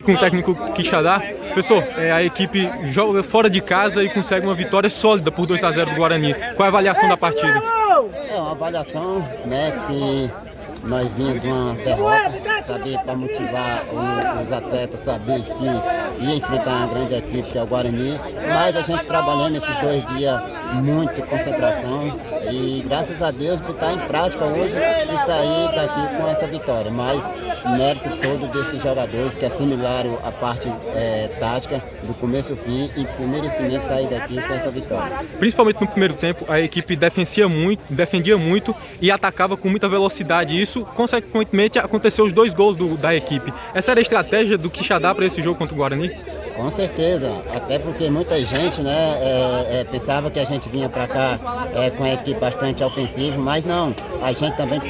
com o técnico Quixadá. Professor, a equipe joga fora de casa e consegue uma vitória sólida por 2-0 do Guarani. Qual é a avaliação da partida? É uma avaliação, né, que nós vínhamos de uma derrota, saber para motivar os atletas, saber que ia enfrentar uma grande equipe que é o Guarani, mas a gente trabalhando esses 2 dias muito concentração e graças a Deus botar em prática hoje e sair daqui com essa vitória, mas mérito todo desses jogadores que assimilaram a parte tática do começo ao fim e por merecimento sair daqui com essa vitória. Principalmente no primeiro tempo, a equipe defendia muito e atacava com muita velocidade. Isso, consequentemente, aconteceu os 2 gols da equipe. Essa era a estratégia do Quixadá para esse jogo contra o Guarani? Com certeza, até porque muita gente pensava que a gente vinha para cá com a equipe bastante ofensiva, mas não, a gente também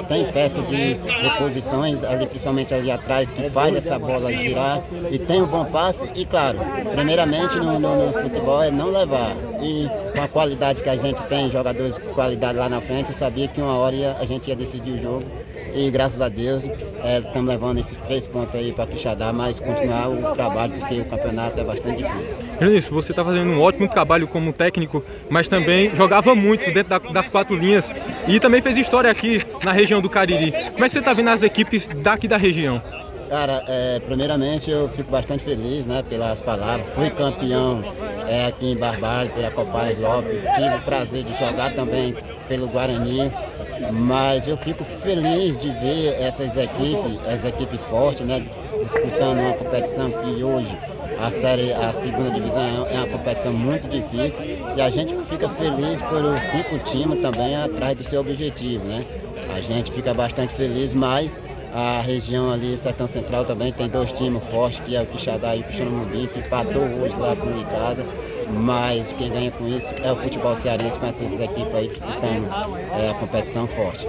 tem peça de reposições, ali, principalmente ali atrás, que faz essa bola girar e tem um bom passe e claro, primeiramente no futebol é não levar e com a qualidade que a gente tem, jogadores de qualidade lá na frente, eu sabia que uma hora a gente ia decidir o jogo e graças a Deus estamos levando esses 3 pontos aí para Quixadá, mas continuar o trabalho porque o campeonato é bastante difícil. Janice, você está fazendo um ótimo trabalho como técnico, mas também jogava muito dentro das 4 linhas e também fez história aqui na região do Cariri. Como é que você está vendo as equipes daqui da região? Cara, primeiramente eu fico bastante feliz, né, pelas palavras. Fui campeão aqui em Barbalho, pela Copara de Lopes. Tive o prazer de jogar também pelo Guarani. Mas eu fico feliz de ver as equipes fortes, né, disputando uma competição que hoje a segunda divisão é uma competição muito difícil e a gente fica feliz por os 5 times também atrás do seu objetivo, né? A gente fica bastante feliz, mas a região ali, Sertão Central, também tem 2 times fortes, que é o Quixadá e o Quixanamobim, que empatou hoje lá com o Icasa. Mas quem ganha com isso é o futebol cearense, com essas equipes aí disputando a competição forte.